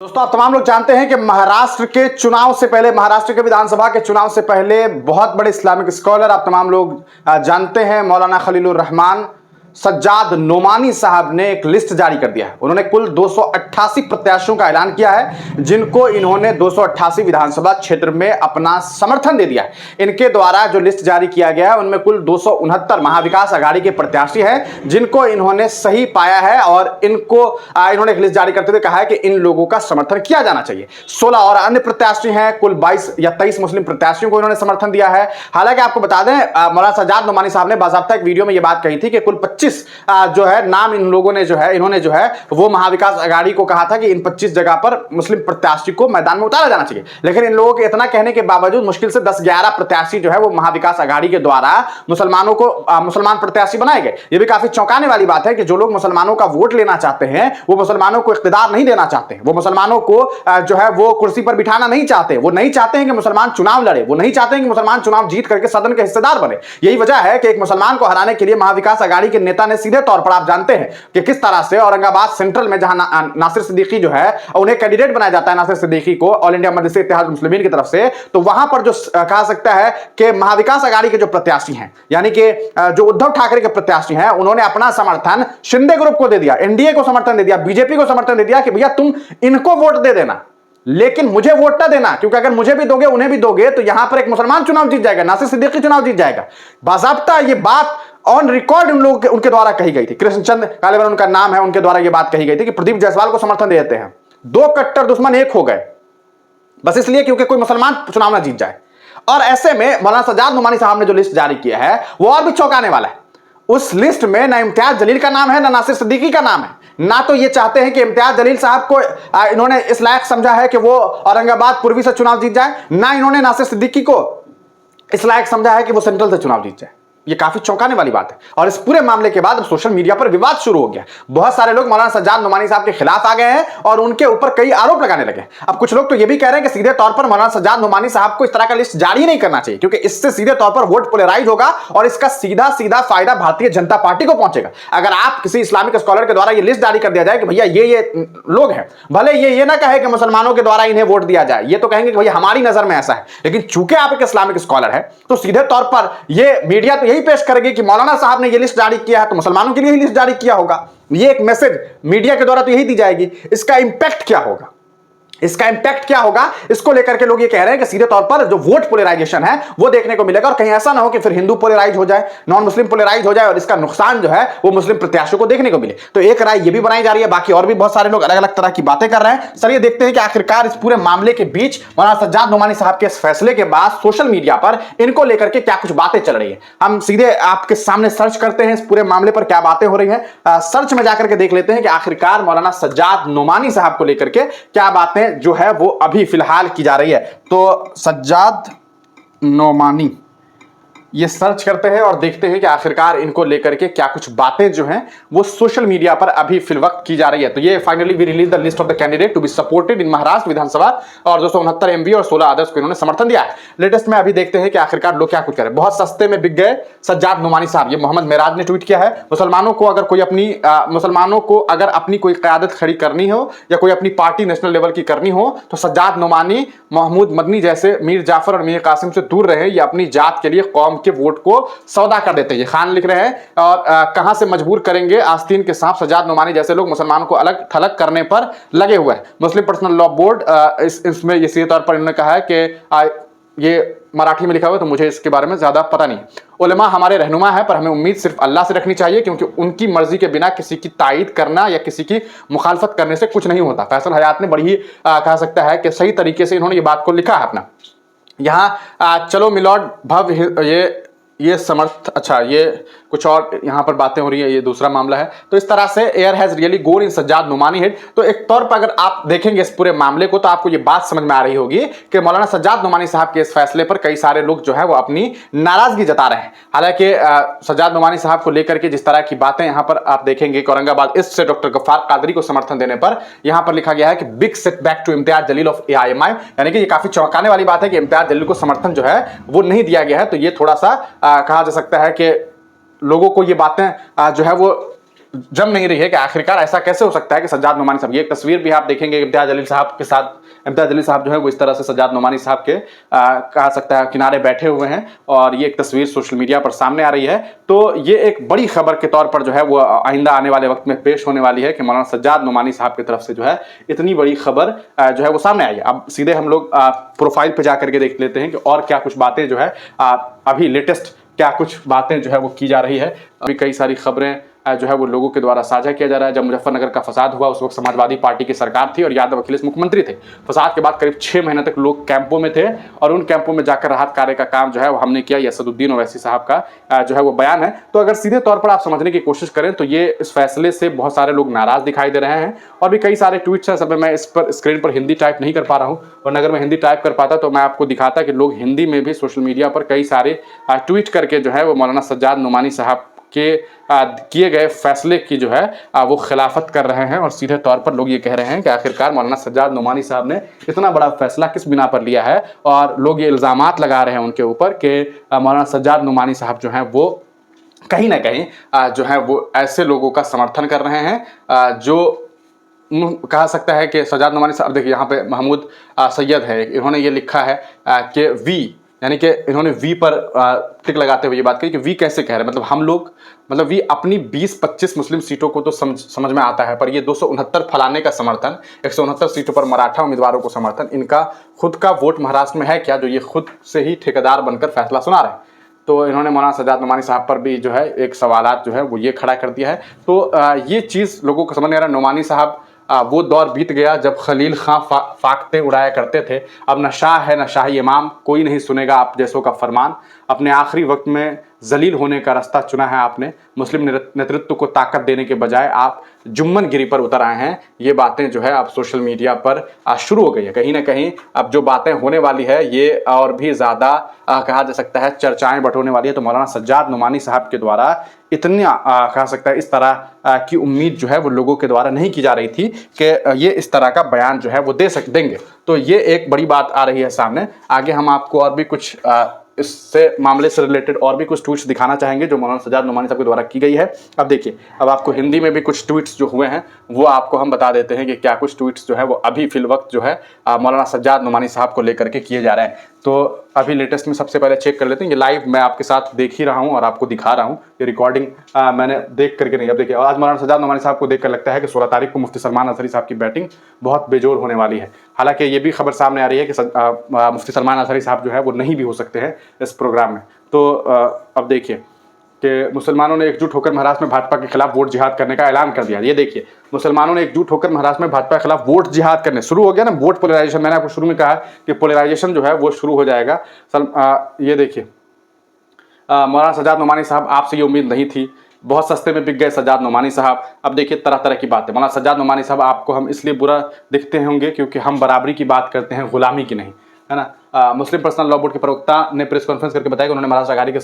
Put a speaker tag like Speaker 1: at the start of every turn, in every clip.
Speaker 1: दोस्तों, आप तमाम लोग जानते हैं कि महाराष्ट्र के चुनाव से पहले, महाराष्ट्र के विधानसभा के चुनाव से पहले बहुत बड़े इस्लामिक स्कॉलर आप तमाम लोग जानते हैं, मौलाना खलीलुर रहमान सज्जाद नोमानी साहब ने एक लिस्ट जारी कर दिया है। उन्होंने कुल 288 प्रत्याशियों का ऐलान किया है, जिनको इन्होंने 288 विधानसभा क्षेत्र में अपना समर्थन दे दिया है। इनके द्वारा जो लिस्ट जारी किया गया है उनमें कुल 269 महाविकास आघाड़ी के प्रत्याशी हैं, जिनको इन्होंने सही पाया है और इन्होंने एक लिस्ट जारी करते हुए कहा है कि इन लोगों का समर्थन किया जाना चाहिए। 16 और अन्य प्रत्याशी हैं, कुल 22 या 23 मुस्लिम प्रत्याशियों को इन्होंने समर्थन दिया है। हालांकि आपको बता दें, मौलाना सज्जाद नोमानी साहब ने बाकायदा एक वीडियो में यह बात कही थी कि कुल 25 जो है नाम इन लोगों ने इन्होंने वो महाविकास आघाड़ी को कहा था कि इन 25 जगह पर मुस्लिम प्रत्याशी को मैदान में उतारा जाना चाहिए। लेकिन इन लोगों के इतना कहने के बावजूद मुश्किल से 10-11 प्रत्याशी वो महाविकास आघाड़ी के द्वारा मुसलमानों को मुसलमान प्रत्याशी बनाए गए। ये भी काफी चौंकाने वाली बात है कि जो लोग मुसलमानों का वोट लेना चाहते हैं, वो मुसलमानों को इख्तिदार नहीं देना चाहते, वो मुसलमानों को वो कुर्सी पर बिठाना नहीं चाहते, वो नहीं चाहते हैं कि मुसलमान चुनाव लड़े, वो नहीं चाहते हैं कि मुसलमान चुनाव जीत करके सदन के हिस्सेदार बने। यही वजह है कि एक मुसलमान को हराने के लिए महाविकास आघाड़ी के नेता ने सीधे तौर पर, आप जानते हैं कि किस तरह से औरंगाबाद सेंट्रल में जहां नासिर सिद्दीकी उन्हें कैंडिडेट बनाया जाता है, नासिर सिद्दीकी को ऑल इंडिया मजलिस इत्तेहाद मुस्लिमीन की तरफ से, तो वहां पर जो कहा सकता है कि महाविकास आघाड़ी के जो प्रत्याशी हैं, यानी कि जो उद्धव ठाकरे के प्रत्याशी हैं, उन्होंने अपना समर्थन शिंदे ग्रुप को दे दिया, एनडीए को समर्थन दे दिया, बीजेपी को समर्थन दे दिया कि भैया तुम इनको वोट दे देना, लेकिन मुझे वोट ना देना, क्योंकि अगर मुझे भी दोगे उन्हें भी दोगे तो यहां पर एक मुसलमान चुनाव जीत जाएगा, नासिर सिद्दीकी चुनाव जीत जाएगा। बाकायदा ये बात ऑन रिकॉर्ड उन लोग उनके द्वारा कही गई थी। कृष्णचंद कालेवन उनका नाम है, उनके द्वारा यह बात कही गई थी कि प्रदीप जायसवाल को समर्थन दे देते हैं। दो कट्टर दुश्मन एक हो गए, बस इसलिए क्योंकि कोई मुसलमान चुनाव ना जीत जाए। और ऐसे में मौलाना सज्जाद नोमानी साहब ने जो लिस्ट जारी किया है वो और भी चौंकाने वाला है। उस लिस्ट में ना इम्तियाज जलील का नाम है, ना नासिर सिद्दीकी का नाम है। ना तो ये चाहते हैं कि इम्तियाज जलील साहब को इन्होंने इस लायक समझा है कि वो औरंगाबाद पूर्वी से चुनाव जीत जाए, ना इन्होंने नासिर सिद्दीकी को इस लायक समझा है कि वो सेंट्रल से चुनाव जीत जाए। ये काफी चौंकाने वाली बात है। और इस पूरे मामले के बाद अब सोशल मीडिया पर विवाद शुरू हो गया। बहुत सारे लोग मौलाना सज्जाद नोमानी साहब के खिलाफ आ गए हैं और उनके ऊपर कई आरोप लगाने लगे। अब कुछ लोग तो ये भी कह रहे हैं कि सीधे तौर पर मौलाना सज्जाद नोमानी साहब को इस तरह का लिस्ट जारी नहीं करना चाहिए, क्योंकि इससे सीधे तौर पर वोट पोलराइज होगा और इसका सीधा सीधा फायदा भारतीय जनता पार्टी को पहुंचेगा। अगर आप किसी इस्लामिक स्कॉलर के द्वारा ये लिस्ट जारी कर दिया जाए कि भैया ये लोग हैं, भले ये ना कहे कि मुसलमानों के द्वारा इन्हें वोट दिया जाए, ये तो कहेंगे कि भैया हमारी नजर में ऐसा है, लेकिन चूंकि आप एक इस्लामिक स्कॉलर है तो सीधे तौर पर ये मीडिया तो यही पेश करेगी कि मौलाना साहब ने ये लिस्ट जारी किया है तो मुसलमानों के लिए ही लिस्ट जारी किया होगा। ये एक मैसेज मीडिया के द्वारा तो यही दी जाएगी। इसका इंपैक्ट क्या होगा, इसका इंपैक्ट क्या होगा, इसको लेकर के लोग ये कह रहे हैं कि सीधे तौर पर जो वोट पोलराइजेशन है वो देखने को मिलेगा और कहीं ऐसा ना हो कि फिर हिंदू पोलराइज हो जाए, नॉन मुस्लिम पोलराइज हो जाए और इसका नुकसान जो है वो मुस्लिम प्रत्याशियों को देखने को मिले। तो एक राय ये भी बनाई जा रही है, बाकी और भी बहुत सारे लोग अलग अलग तरह की बातें कर रहे हैं। चलिए देखते हैं कि आखिरकार इस पूरे मामले के बीच मौलाना सज्जाद नोमानी साहब के इस फैसले के बाद सोशल मीडिया पर इनको लेकर के क्या कुछ बातें चल रही है। हम सीधे आपके सामने सर्च करते हैं इस पूरे मामले पर क्या बातें हो रही है। सर्च में जाकर के देख लेते हैं कि आखिरकार मौलाना सज्जाद नोमानी साहब को लेकर के क्या बातें जो है वो अभी फिलहाल की जा रही है। तो सज्जाद नोमानी ये सर्च करते हैं और देखते हैं कि आखिरकार इनको लेकर के क्या कुछ बातें जो हैं वो सोशल मीडिया पर अभी फिलवक्त की जा रही है। तो ये finally we release the list of the candidate to be supported in Maharashtra Vidhansabha और 269 एमपी और 16 अदर्स को इन्होंने समर्थन दिया है। लेटेस्ट में अभी देखते हैं कि आखिरकार लोग क्या कुछ करें। बहुत सस्ते में बिक गए सज्जाद नोमानी साहब, ये मोहम्मद मेराज ने ट्वीट किया है। मुसलमानों को अगर अपनी कोई क़यादत खड़ी करनी हो या कोई अपनी पार्टी नेशनल लेवल की करनी हो तो सज्जाद नोमानी, महमूद मदनी जैसे मीर जाफर और मीर कासिम से दूर रहे। ये अपनी जात के लिए कौम के वोट को सौदा कर देते हैं। ये खान लिख रहे हैं। और कहां से मजबूर करेंगे आस्तीन के सांप, सज्जाद नोमानी जैसे लोग मुसलमानों को अलग थलग करने पर लगे हुए हैं। मुस्लिम पर्सनल लॉ बोर्ड इसमें ये सीधे तौर पर इन्होंने कहा है कि ये मराठी में लिखा हुआ है तो मुझे इसके बारे में ज्यादा पता नहीं। उलेमा हमारे रहनुमा है, पर हमें उम्मीद सिर्फ अल्लाह से रखनी चाहिए, क्योंकि उनकी मर्जी के बिना किसी की तायीद करना या किसी की मुखालफत करने से कुछ नहीं होता। फैसल हयात ने बड़ी ही कहा सकता है कि सही तरीके से इन्होंने ये बात को लिखा है अपना। यहाँ चलो मिलॉर्ड भव ये समर्थ, अच्छा ये कुछ और यहाँ पर बातें हो रही है, ये दूसरा मामला है। तो इस तरह से air has really gone in Sajjad Nomani head. तो एक तौर पर अगर आप देखेंगे इस पूरे मामले को तो आपको ये बात समझ में आ रही होगी कि मौलाना सज्जाद नोमानी साहब के इस फैसले पर कई सारे लोग जो है वो अपनी नाराजगी जता रहे हैं। हालांकि सज्जाद नोमानी साहब को लेकर के जिस तरह की बातें यहाँ पर आप देखेंगे कि औरंगाबाद ईस्ट से डॉक्टर गफ्फार कादरी को समर्थन देने पर यहाँ पर लिखा गया है कि big setback to Imtiaz Jaleel of AIMI, यानी कि ये काफी चौंकाने वाली बात है कि इम्तियाज जलील को समर्थन जो है वो नहीं दिया गया है। तो ये थोड़ा सा कहा जा सकता है कि लोगों को ये बातें जो है वो जम नहीं रही है कि आखिरकार ऐसा कैसे हो सकता है कि सज्जाद नोमानी साहब, ये एक तस्वीर भी आप देखेंगे इम्तियाज जलील साहब के साथ, इम्तियाज जलील साहब जो है वो इस तरह से सज्जाद नोमानी साहब के कहा सकता है किनारे बैठे हुए हैं और ये एक तस्वीर सोशल मीडिया पर सामने आ रही है। तो ये एक बड़ी खबर के तौर पर जो है वो आइंदा आने वाले वक्त में पेश होने वाली है कि मौलाना सज्जाद नोमानी साहब की तरफ से जो है इतनी बड़ी खबर जो है वो सामने आई है। अब सीधे हम लोग प्रोफाइल पे जाकर के देख लेते हैं कि और क्या कुछ बातें जो है अभी लेटेस्ट क्या कुछ बातें जो है वो की जा रही है। अभी कई सारी खबरें जो है वो लोगों के द्वारा साझा किया जा रहा है। जब मुजफ्फरनगर का फसाद हुआ उस वक्त समाजवादी पार्टी की सरकार थी और यादव अखिलेश मुख्यमंत्री थे। फसाद के बाद करीब 6 महीने तक लोग कैंपों में थे और उन कैंपों में जाकर राहत कार्य का काम जो है वो हमने किया। असदुद्दीन ओवैसी साहब का जो है वो बयान है। तो अगर सीधे तौर पर आप समझने की कोशिश करें तो ये इस फैसले से बहुत सारे लोग नाराज दिखाई दे रहे हैं और भी कई सारे ट्वीट्स हैं। असल में मैं इस पर स्क्रीन पर हिंदी टाइप नहीं कर पा रहा हूँ और अगर मैं हिंदी टाइप कर पाता तो मैं आपको दिखाता कि लोग हिंदी में भी सोशल मीडिया पर कई सारे ट्वीट करके जो है वो मौलाना सज्जाद नोमानी साहब के किए गए फैसले की जो है वो खिलाफत कर रहे हैं और सीधे तौर पर लोग ये कह रहे हैं कि आखिरकार मौलाना सज्जाद नोमानी साहब ने इतना बड़ा फैसला किस बिना पर लिया है और लोग ये इल्ज़ामात लगा रहे हैं उनके ऊपर कि मौलाना सज्जाद नोमानी साहब जो हैं वो कहीं ना कहीं जो है वो ऐसे लोगों का समर्थन कर रहे हैं जो कहा सकता है कि सज्जाद नोमानी साहब, देखिए यहाँ पे महमूद सैयद है, इन्होंने ये लिखा है कि वी, यानी कि इन्होंने वी पर टिक लगाते हुए ये बात कही कि वी कैसे कह रहे हैं, मतलब हम लोग, मतलब वी अपनी 20-25 मुस्लिम सीटों को तो समझ में आता है पर ये 269 फलाने का समर्थन, 169 सीटों पर मराठा उम्मीदवारों को समर्थन, इनका खुद का वोट महाराष्ट्र में है क्या जो ये खुद से ही ठेकेदार बनकर फैसला सुना रहे हैं। तो इन्होंने मौलाना सज्जाद नोमानी साहब पर भी जो है एक सवालात जो है वो ये खड़ा कर दिया है। तो ये चीज़ लोगों को समझ नहीं आ रहा। नोमानी साहब वो दौर बीत गया जब खलील खां फाकते उड़ाया करते थे। अब न शाह है न शाही इमाम, कोई नहीं सुनेगा आप जैसों का फरमान। अपने आखिरी वक्त में जलील होने का रास्ता चुना है आपने। मुस्लिम नेतृत्व को ताकत देने के बजाय आप जुम्मन गिरी पर उतर आए हैं। ये बातें जो है अब सोशल मीडिया पर शुरू हो गई है। कहीं ना कहीं अब जो बातें होने वाली है ये और भी ज़्यादा कहा जा सकता है चर्चाएं बटोरने वाली है। तो मौलाना सज्जाद नोमानी साहब के द्वारा इतनी कहा सकता है इस तरह की उम्मीद जो है वो लोगों के द्वारा नहीं की जा रही थी कि ये इस तरह का बयान जो है वो देंगे। तो ये एक बड़ी बात आ रही है सामने। आगे हम आपको और भी कुछ इससे मामले से रिलेटेड और भी कुछ ट्वीट्स दिखाना चाहेंगे जो मौलाना सज्जाद नोमानी साहब के द्वारा की गई है। अब देखिए, अब आपको हिंदी में भी कुछ ट्वीट्स जो हुए हैं वो आपको हम बता देते हैं कि क्या कुछ ट्वीट्स जो है वो अभी फिल वक्त जो है मौलाना सज्जाद नोमानी साहब को लेकर के किए जा रहे हैं। तो अभी लेटेस्ट में सबसे पहले चेक कर लेते हैं। ये लाइव मैं आपके साथ देख ही रहा हूँ और आपको दिखा रहा हूँ। ये रिकॉर्डिंग मैंने देख करके नहीं, अब देखिए आज मौलाना सज्जाद नोमानी साहब को देखकर लगता है कि 16 तारीख को मुफ्ती सलमान अजहरी साहब की बैटिंग बहुत बेजोर होने वाली है। हालांकि ये भी खबर सामने आ रही है कि मुफ्ती सलमान अजहरी साहब जो है वो नहीं भी हो सकते हैं इस प्रोग्राम में। तो अब देखिए कि मुसलमानों ने एकजुट होकर महाराष्ट्र में भाजपा के खिलाफ वोट जिहाद करने का ऐलान कर दिया। ये देखिए, मुसलमानों ने एकजुट होकर महाराष्ट्र में भाजपा के खिलाफ वोट जिहाद करने शुरू हो गया ना, वोट पोलराइजेशन। मैंने आपको शुरू में कहा कि पोलराइजेशन जो है वो शुरू हो जाएगा। ये देखिए, मौलाना सज्जाद नोमानी साहब, आपसे ये उम्मीद नहीं थी, बहुत सस्ते में बिक गए सज्जाद नोमानी साहब। अब देखिए तरह तरह की बातें। मौलाना सज्जाद नोमानी साहब, आपको हम इसलिए बुरा दिखते होंगे क्योंकि हम बराबरी की बात करते हैं, गुलामी की नहीं, है ना। मुस्लिम पर्सनल लॉ बोर्ड के प्रवक्ता ने प्रेस कॉन्फ्रेंस करके बताया कि उन्होंने महाराष्ट्र अघाड़ी के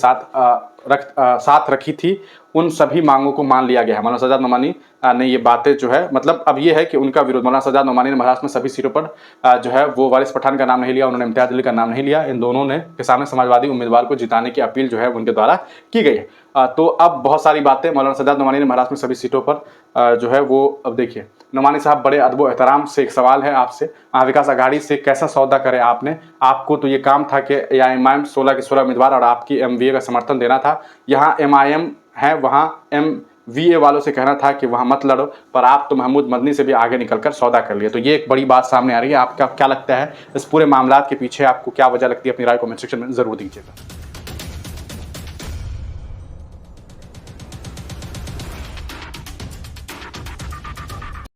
Speaker 1: साथ रखी थी, उन सभी मांगों को मान लिया गया है। मौलाना सज्जाद नोमानी ने ये बातें जो है, मतलब अब ये है कि उनका विरोध, मौलाना सज्जाद नोमानी ने महाराष्ट्र में सभी सीटों पर जो है वो वारिस पठान का नाम नहीं लिया, उन्होंने इम्तियाज जलील का नाम नहीं लिया। इन दोनों ने के सामने समाजवादी उम्मीदवार को जिताने की अपील जो है उनके द्वारा की गई है। तो अब बहुत सारी बातें मौलाना सज्जाद नोमानी ने महाराष्ट्र में सभी सीटों पर जो है वो, अब देखिए नोमानी साहब, बड़े अदब एहतराम से एक सवाल है आपसे, महाविकास अघाड़ी से कैसा सौदा करे आपने? आपको तो ये काम था कि एआईएम 16 के 16 उम्मीदवार और आपकी एमवीए का समर्थन देना था। यहाँ एमआईएम है, वहाँ एमवीए वालों से कहना था कि वहाँ मत लड़ो, पर आप तो महमूद मदनी से भी आगे निकलकर सौदा कर लिए। तो ये एक बड़ी बात सामने आ रही है। आपका क्या लगता है इस पूरे मामला के पीछे, आपको क्या वजह लगती है? अपनी राय कमेंट सेक्शन में ज़रूर दीजिएगा।